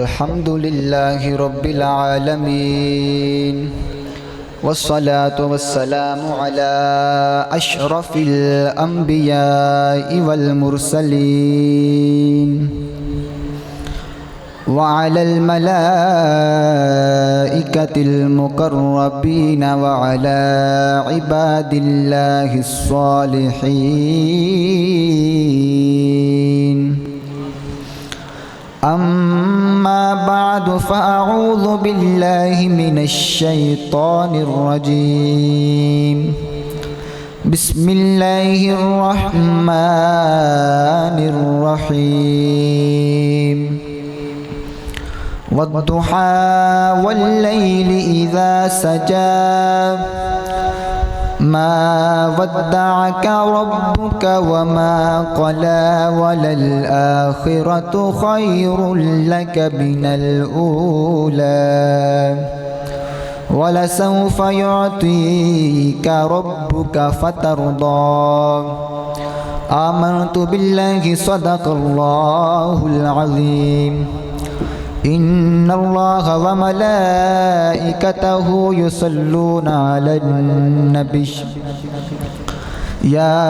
الحمد لله رب العالمين والصلاة والسلام على أشرف الأنبياء والمرسلين وعلى الملائكة المقربين وعلى عباد الله الصالحين. أما بعد فأعوذ بالله من الشيطان الرجيم. بسم الله الرحمن الرحيم. والضحى والليل إذا سجى ما ودعك ربك وما قلى وللآخرة خير لك من الأولى ولسوف يعطيك ربك فترضى. آمنت بالله صدق الله العظيم. إن الله وملائكته يصلون على النبي يا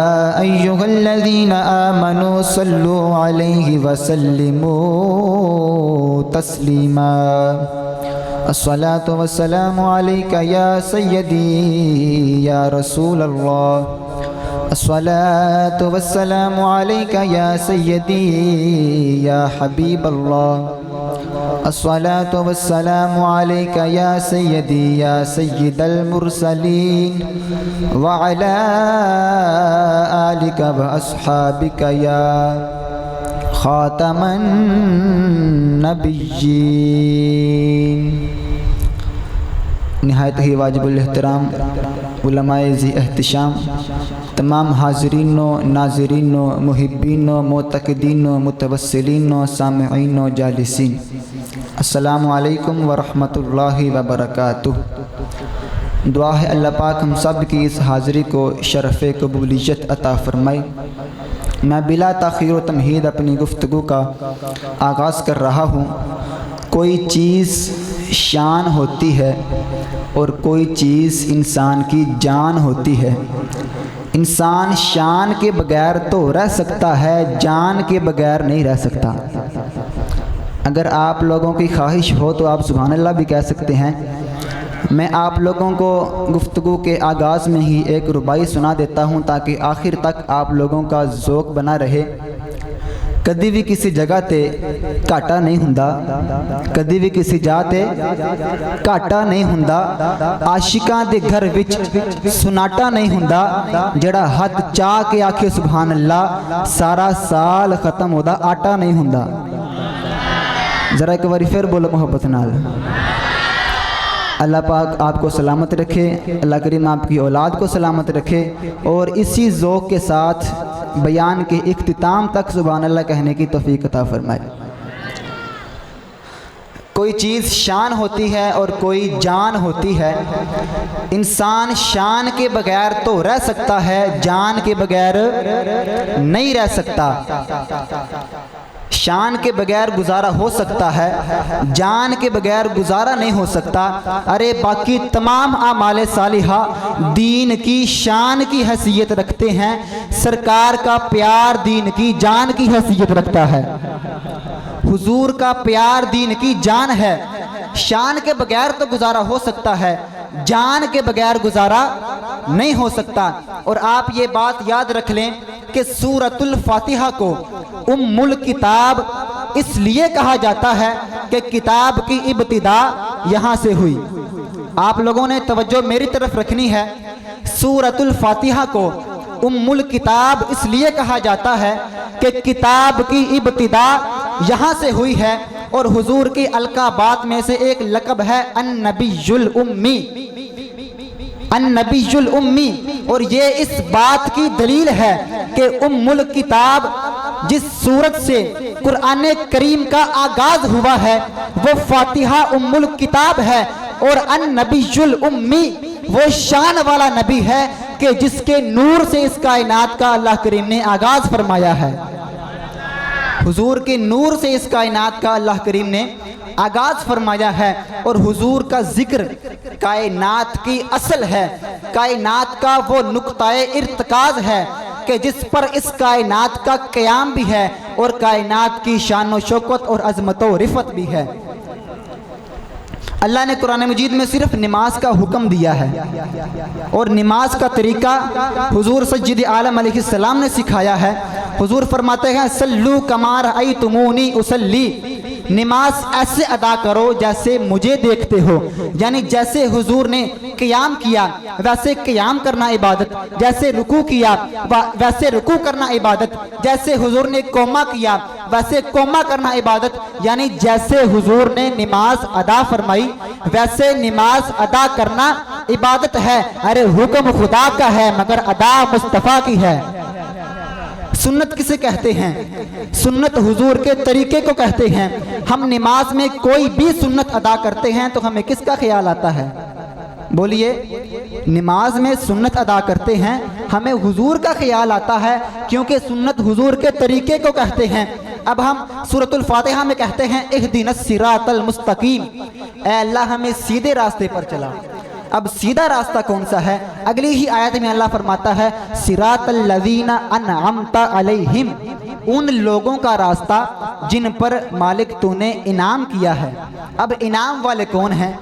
أيها الذين آمنوا صلوا عليه وسلموا تسليما. الصلاة والسلام عليك يا سيدي يا رسول الله. الصلاة والسلام عليك يا سيدي يا حبيب الله. الصلاة والسلام عليك يا سيدي يا سيد المرسلين وعلى آلك وأصحابك يا خاتم النبيين. نہایت ہی واجب الاحترام علماء ذی احتشام، تمام حاضرین و ناظرین و محبین و معتقدین و متوسلین و سامعین و جالسین، السلام علیکم ورحمۃ اللہ وبرکاتہ. دعا ہے اللہ پاک ہم سب کی اس حاضری کو شرف قبولیت عطا فرمائے. میں بلا تاخیر و تمہید اپنی گفتگو کا آغاز کر رہا ہوں. کوئی چیز شان ہوتی ہے اور کوئی چیز انسان کی جان ہوتی ہے. انسان شان کے بغیر تو رہ سکتا ہے، جان کے بغیر نہیں رہ سکتا. اگر آپ لوگوں کی خواہش ہو تو آپ سبحان اللہ بھی کہہ سکتے ہیں. میں آپ لوگوں کو گفتگو کے آغاز میں ہی ایک ربائی سنا دیتا ہوں تاکہ آخر تک آپ لوگوں کا ذوق بنا رہے. کدی بھی کسی جگہ تے گھاٹا نہیں ہوندا، کدی بھی کسی جگہ تے گھاٹا نہیں ہوندا. عاشقاں دے گھر وچ سناٹا نہیں ہوندا. جڑا ہاتھ چاہ کے آکھے سبحان اللہ سارا سال ختم ہودا آٹا نہیں ہوندا. ذرا ایک بار پھر بولو محبت نال. اللہ پاک آپ کو سلامت رکھے، اللہ کریم آپ کی اولاد کو سلامت رکھے اور اسی ذوق کے ساتھ بیان کے اختتام تک سبحان اللہ کہنے کی توفیق عطا فرمائے. کوئی چیز شان ہوتی ہے اور کوئی جان ہوتی ہے. انسان شان کے بغیر تو رہ سکتا ہے، جان کے بغیر نہیں رہ سکتا. شان کے بغیر گزارا ہو سکتا ہے، جان کے بغیر گزارا نہیں ہو سکتا. ارے باقی تمام اعمال صالحہ دین کی شان کی حیثیت رکھتے ہیں. سرکار کا پیار دین کی جان کی حیثیت رکھتا ہے. حضور کا پیار دین کی جان ہے. شان کے بغیر تو گزارا ہو سکتا ہے، جان کے بغیر گزارا نہیں ہو سکتا. اور آپ یہ بات یاد رکھ لیں کہ سورۃ الفاتحہ کو ام الکتاب اس لیے کہا جاتا ہے کہ کتاب کی ابتدا یہاں سے ہوئی. آپ لوگوں نے توجہ میری طرف رکھنی ہے. سورۃ الفاتحہ کو ام الکتاب اس لیے کہا جاتا ہے کہ کتاب کی ابتدا یہاں سے ہوئی ہے. اور حضور کی القابات میں سے ایک لقب ہے النبی الامی، النبی الامی. اور یہ اس بات کی دلیل ہے کہ ام الکتاب جس سورت سے قرآن کریم کا آغاز ہوا ہے وہ فاتحہ ام الکتاب ہے. اور النبی الامی وہ شان والا نبی ہے کہ جس کے نور سے اس کائنات کا اللہ کریم نے آغاز فرمایا ہے. حضور کے نور سے اس کائنات کا اللہ کریم نے آغاز فرمایا ہے، اور حضور کا ذکر کائنات کی اصل ہے، کائنات کا وہ نقطہ ارتکاز ہے کہ جس پر اس کائنات کا قیام بھی ہے اور کائنات کی شان و شوکت اور عظمت و رفعت بھی ہے۔ اللہ نے قرآن مجید میں صرف نماز کا حکم دیا ہے، اور نماز کا طریقہ حضور سید عالم علیہ السلام نے سکھایا ہے۔ حضور فرماتے ہیں صلو کما رأیتمونی اصلی، نماز ایسے ادا کرو جیسے مجھے دیکھتے ہو، یعنی جیسے حضور نے قیام کیا ویسے قیام کرنا عبادت، جیسے رکوع کیا ویسے رکوع کرنا عبادت، جیسے حضور نے قومہ کیا ویسے قومہ کرنا عبادت، یعنی جیسے حضور نے نماز ادا فرمائی ویسے نماز ادا کرنا عبادت ہے۔ ارے حکم خدا کا ہے مگر ادا مصطفیٰ کی ہے۔ سنت کسے کہتے ہیں؟ سنت حضور کے طریقے کو کہتے ہیں۔ ہم نماز میں کوئی بھی سنت ادا کرتے ہیں تو ہمیں کس کا خیال آتا ہے؟ بولیے، نماز میں سنت ادا کرتے ہیں ہمیں حضور کا خیال آتا ہے، کیونکہ سنت حضور کے طریقے کو کہتے ہیں۔ اب ہم سورۃ الفاتحہ میں کہتے ہیں اہدنا الصراط المستقیم، اے اللہ ہمیں سیدھے راستے پر چلا۔ اب سیدھا راستہ کون سا ہے؟ اگلی ہی آیت میں اللہ فرماتا ہے صراط الذین انعمت علیہم، ان لوگوں کا راستہ جن پر مالک تو نے انعام کیا ہے۔ اب انعام والے کون ہیں؟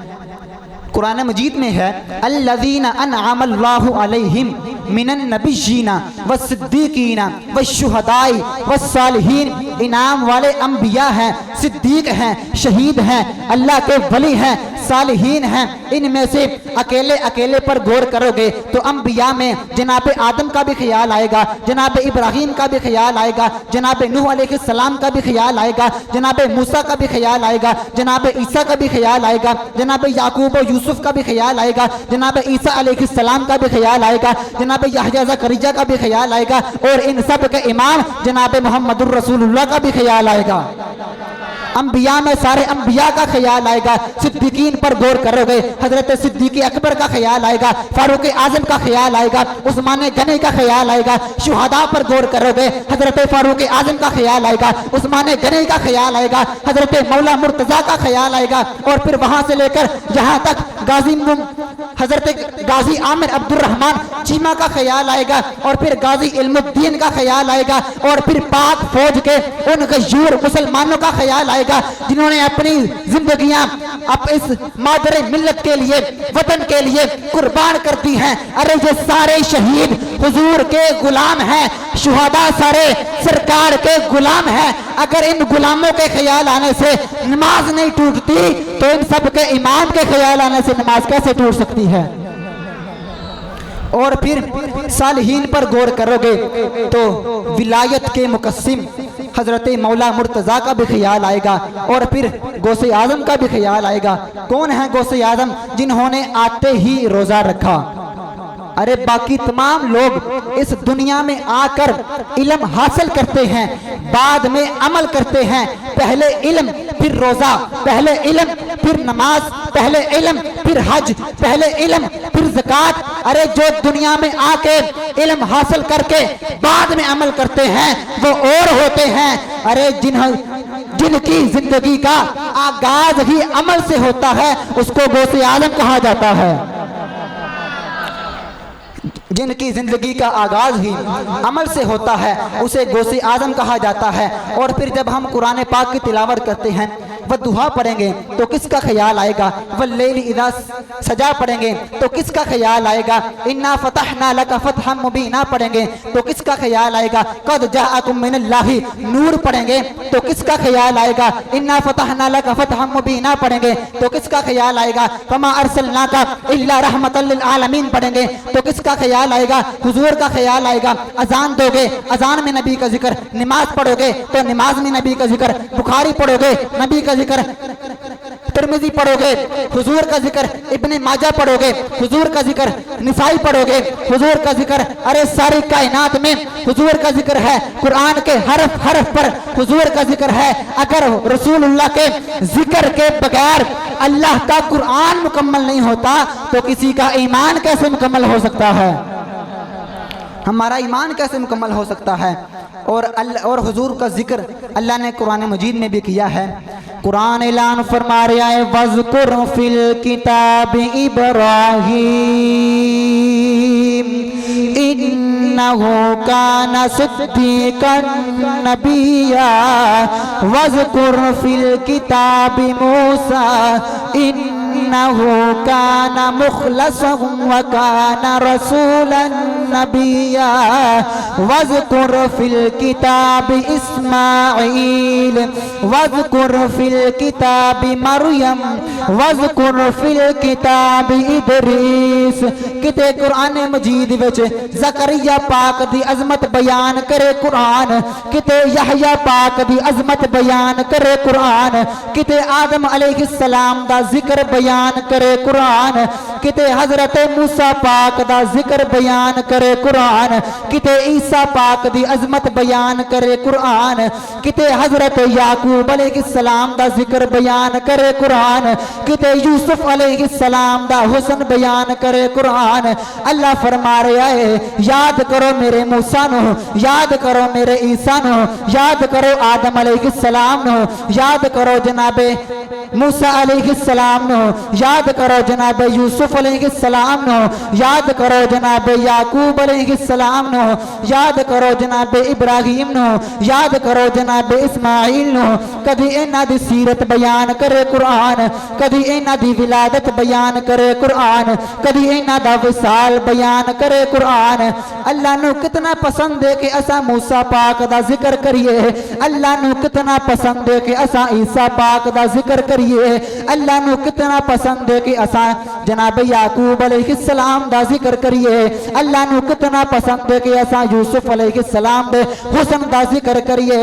قرآن مجید میں ہے الذین انعم اللہ علیہم من النبیین والصدیقین والشہداء والصالحین، انعام والے انبیاء ہیں، صدیق ہیں، شہید ہیں، اللہ کے ولی ہیں، صالحین ہیں۔ ان میں سے اکیلے پر غور کرو گے تو انبیاء میں جناب آدم کا بھی خیال آئے گا، جناب ابراہیم کا بھی خیال آئے گا، جناب نوح علیہ السلام کا بھی خیال آئے گا، جناب موسیٰ کا بھی خیال آئے گا، جناب عیسیٰ کا بھی خیال آئے گا، جناب یعقوب و یوسف کا بھی خیال آئے گا، جناب عیسیٰ علیہ السلام کا بھی خیال آئے گا، جناب یحییٰ زکریا کا بھی خیال آئے گا، اور ان سب کے امام جناب محمد الرسول اللہ کا بھی خیال آئے گا۔ انبیاء میں سارے انبیاء کا خیال آئے گا۔ صدیقین پر غور کرو گے حضرت صدیق اکبر کا خیال آئے گا، فاروق اعظم کا خیال آئے گا، عثمان غنی کا خیال آئے گا۔ شہداء پر غور کرو گے حضرت فاروق اعظم کا خیال آئے گا، عثمان غنی کا خیال آئے گا، حضرت مولا مرتضیٰ کا خیال آئے گا، اور پھر وہاں سے لے کر جہاں تک حضرت غازی عامر عبد الرحمن چیمہ کا خیال آئے گا، اور پھر غازی علم الدین کا خیال آئے گا، اور پھر پاک فوج کے ان غیور مسلمانوں کا خیال آئے گا جنہوں نے اپنی زندگیاں اس مادر ملت کے لیے، وطن کے لیے قربان کر دی ہیں۔ ارے یہ سارے شہید حضور کے غلام ہیں، شہداء سارے سرکار کے غلام ہیں۔ اگر ان غلاموں کے خیال آنے سے نماز نہیں ٹوٹتی تو ان سب کے امام کے خیال آنے سے نماز کیسے ٹوٹ سکتی ہے؟ اور پھر صالحین پر غور کرو گے تو ولایت کے مقسم حضرت مولا مرتضیٰ کا بھی خیال آئے گا، اور پھر غوث اعظم کا بھی خیال آئے گا۔ کون ہیں غوث اعظم؟ جنہوں نے آتے ہی روزہ رکھا۔ ارے باقی تمام لوگ اس دنیا میں آ کر علم حاصل کرتے ہیں، بعد میں عمل کرتے ہیں۔ پہلے علم پھر روزہ، پہلے علم پھر نماز، پہلے علم پھر حج، پہلے علم پھر زکوٰۃ۔ ارے جو دنیا میں آ کے علم حاصل کر کے بعد میں عمل کرتے ہیں وہ اور ہوتے ہیں۔ ارے جن کی زندگی کا آغاز ہی عمل سے ہوتا ہے اس کو غوث اعظم کہا جاتا ہے۔ جن کی زندگی کا آغاز ہی عمل سے ہوتا ہے اسے غوث اعظم کہا جاتا ہے۔ اور پھر جب ہم قرآن پاک کی تلاوت کرتے ہیں والضحیٰ پڑھیں گے تو کس کا خیال آئے گا؟ واللیل اذا سجا پڑھیں گے تو کس کا خیال آئے گا؟ انا فتحنا لک فتحا مبینا پڑھیں گے تو کس کا خیال آئے گا؟ قد جاءکم من اللہ نور پڑھیں گے تو کس کا خیال آئے گا؟ انا فتحنا لک فتحا مبینا پڑھیں گے تو کس کا خیال آئے گا؟ فما ارسلناک الا رحمتا للعالمین پڑھیں گے تو کس کا خیال آئے گا؟ حضور کا خیال آئے گا۔ اذان دو گے، اذان میں نبی کا ذکر، نماز پڑھو گے تو نماز میں نبی کا ذکر، بخاری پڑھو گے نبی کا ذکر، ترمذی پڑھو گے حضور کا ذکر، ابن ماجہ پڑھو گے حضور کا ذکر، نسائی پڑھو گے حضور کا ذکر۔ ارے ساری کائنات میں حضور کا ذکر ہے، قرآن کے حرف حرف پر حضور کا ذکر ہے۔ اگر رسول اللہ کے ذکر کے بغیر اللہ کا قرآن مکمل نہیں ہوتا تو کسی کا ایمان کیسے مکمل ہو سکتا ہے؟ ہمارا ایمان کیسے مکمل ہو سکتا ہے؟ اور حضور کا ذکر اللہ نے قرآن مجید میں بھی کیا ہے۔ قرآن اعلان فرما رہا ہے وَاذْكُرْ فِي الْكِتَابِ إِبْرَاهِيمَ إِنَّهُ كَانَ صِدِّيقًا نَبِيًّا وَاذْكُرْ فِي الْكِتَابِ مُوسَى إِنَّهُ كَانَ مُخْلَصًا وَكَانَ رَسُولًا نَبِيًّا وَاذْكُرْ فِي الْكِتَابِ إِسْمَاعِيلَ وَاذْكُرْ فِي الْكِتَابِ مَرْيَمَ وَاذْكُرْ فِي الْكِتَابِ إِدْرِيسَ۔ کتے قرآن مجید وچ زکریا پاک دی عظمت بیان کرے قرآن، کتے یحییٰ پاک دی عظمت بیان کرے قرآن، کتے آدم علیہ السلام دا ذکر بیان کرے قرآن، کتے حضرت موسیٰ پاک دا ذکر بیان کرے قرآن، کتے عیسیٰ پاک دی عظمت بیان کرے قرآن، کتے حضرت یعقوب علیہ السلام دا ذکر بیان کرے قرآن، کتے یوسف علیہ السلام دا حسن بیان کرے قرآن۔ اللہ فرما رہا ہے یاد کرو میرے موسیٰ نو، یاد کرو میرے عیسیٰ نو، یاد کرو آدم علیہ السلام نو، یاد کرو جناب موسیٰ علیہ السلام نو، یاد کرو جناب یوسف علیہ السلام نو، یاد کرو جناب یعقوب علیہ السلام نو، یاد کرو جناب ابراہیم نو، یاد کرو جناب اسماعیل نو۔ کدی اینا دی سیرت بیان کرے قرآن، کدی اینا دی ولادت بیان کرے قرآن، کدی اینا دا وصال بیان کرے قرآن۔ اللہ نو کتنا پسند ہے کہ اسا موسیٰ پاک دا ذکر کریے، اللہ نو کتنا پسند ہے کہ اسا عیسیٰ پاک دا ذکر کریے، اللہ نو کتنا پسند ہے کہ اسا جناب یعقوب علیہ السلام دا ذکر کریے، اللہ نو کتنا پسند ہے کہ اسا یوسف علیہ السلام دے حسن دا ذکر کریے۔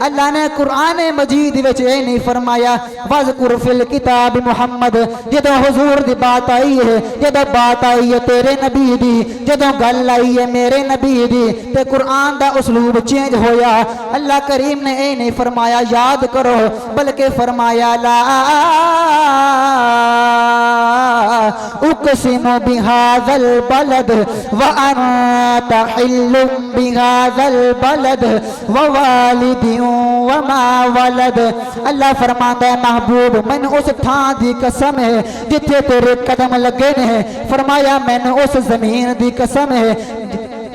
اللہ نے قرآن مجید وچ اے نہیں فرمایا وَاذْكُرْ فِي الْكِتَابِ محمد، جدو حضور دی بات آئی ہے، جدو بات آئی ہے تیرے نبی دی، جدو گل آئی ہے میرے نبی دی، تے قرآن دا اسلوب چینج ہویا۔ اللہ کریم نے اے نہیں فرمایا یاد کرو، بلکہ فرمایا لا اقسم بهذا البلد وانت حل بهذا البلد ووالد وما ولد۔ اللہ فرماتا ہے محبوب میں نے اس تھان دی قسم ہے جتھے تیرے قدم لگے نے، فرمایا میں نے اس زمین دی قسم ہے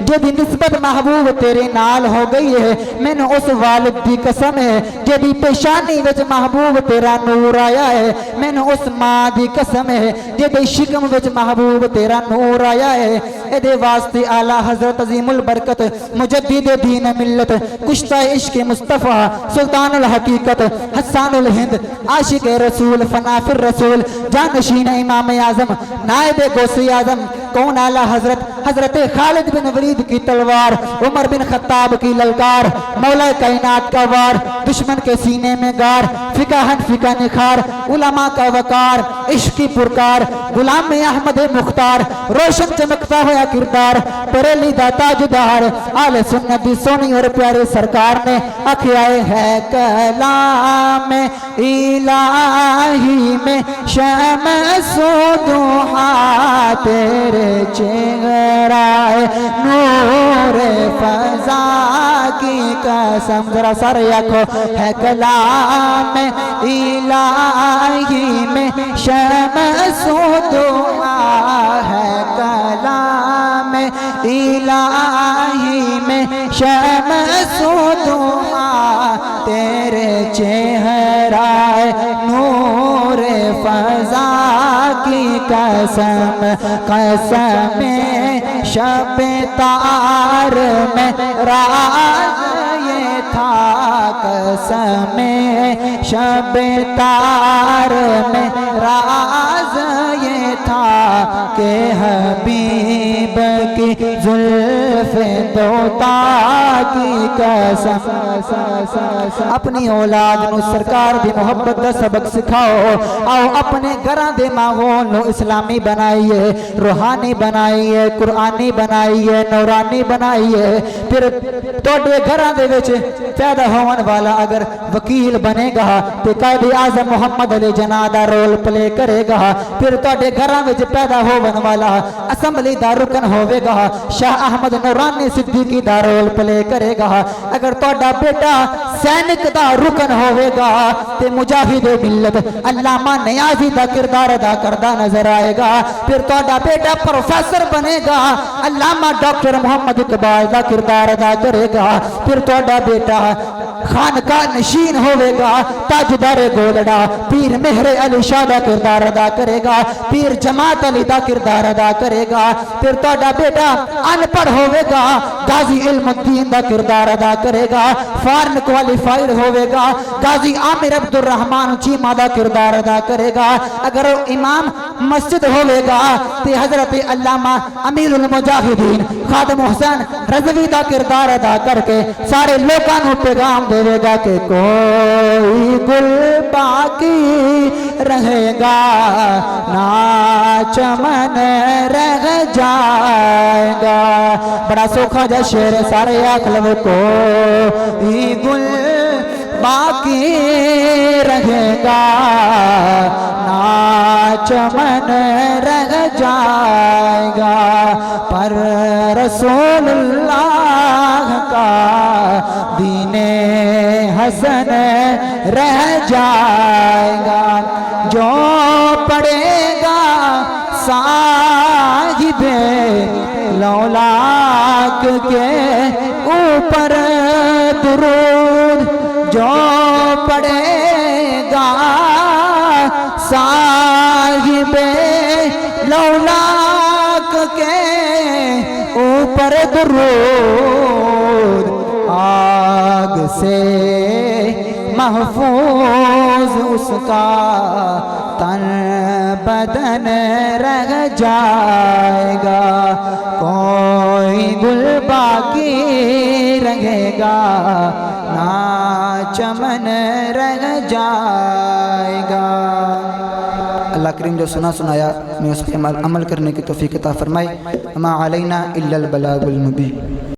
جدی نسبت محبوب تیرے نال ہو گئی ہے، میں نے اس والد دی قسم ہے جدی پیشانی وچ محبوب تیرا نور آیا ہے، میں نے اس ماں دی قسم ہے جدی شکم وچ محبوب تیرا نور آیا ہے۔ اے دے واسطے اعلی حضرت عظیم البرکت مجدد دین ملت کشتہ عشق مصطفیٰ سلطان الحقیقت حسان الہند عاشق رسول فنافر رسول جانشین امام اعظم نائب غوث اعظم کون اعلی حضرت خالد بن ولید کی تلوار، عمر بن خطاب کی للکار، مولا کائنات کا وار، دشمن کے سینے میں گار، فقہن فقہ نکھار، علماء کا وقار، عشق کی پرکار، غلام احمد مختار، روشن چمکتا ہوا کردار، پریلی داتا جدار، آل سنت دی سونی اور پیارے سرکار نے اکھیائے ہے کلام الہی میں شمس و ضحا تیرے چہرہ نور فضا کی قسم، ذرا سارے آنکھو ہے کلام الہی میں شمس و ضحا ہے کلام الہی میں شمس و ضحا تیرے چہرہ نور فضا کی قسم، قسم شب تار میں راز یہ تھا، قسم شب تار میں راز یہ تھا کہ حبیب کی زلف دوتا کی قسم۔ اپنی اولاد نو سرکار دی محبت دا سبق سکھاؤ، آؤ اپنے گھراں دے ماحول نو اسلامی بنائیے، روحانی بنائیے، قرآنی بنائیے، نورانی بنائیے۔ پھر توڑے گھراں دے وچ پیدا ہون والا اگر وکیل بنے گا تو قائد اعظم محمد Ali Jinnah the role play کرے گا۔ پھر توڑے گھراں وچ پیدا ہوون والا اسمبلی دا رکن ہوے گا شاہ احمد نورانی صدیقی دا رول پلے کرے گا اگر تہاڈا بیٹا سینک دا رکن ہوے گا تے مجاہد ملت علامہ نیازی دا کردار ادا کردا نظر آئے گا پھر تہاڈا بیٹا پروفیسر بنے گا علامہ ڈاکٹر محمد اقبال دا کردار ادا کرے گا پھر تہاڈا بیٹا خانقاہ نشین ہوے گا تاجدار گولڑا پیر مہر علی شاہ دا کردار ادا کرے گا پیر جماعت علی دا کردار ادا کرے گا پھر تہاڈا بیٹا ان پڑھ ہوے گا غازی علم الدین دا کردار ادا کرے گا فارن کوالیفائیڈ ہوے گا غازی عامر عبد الرحمن چیمہ دا کردار ادا کرے گا اگر امام مسجد ہوے گا تے حضرت علامہ امیر المجاہدین خادم حسین رضوی دا کردار ادا کر کے سارے لوگاں نوں پیغام دے گا کہ کوئی گل باقی رہے گا نہ چمن رہ جائے گا بڑا سوکھا جا شعر ہے سارے آکھ لو کوئی گل باقی رہے گا نہ چمن رہ جائے گا پر رسول اللہ کا دین حسن رہ جائے گا جو پڑھے گا صاحب لولاک کے اوپر درود جو پڑھے گا صاحب لولاک کے اوپر درود آگ سے محفوظ اس کا تن بدن رہ جائے گا کوئی گل باقی رہے گا نہ چمن رہ جائے گا اللہ کریم جو سنایا میں اس پہ عمل کرنے کی توفیق عطا فرمائے ما علینا الا البلاغ المبین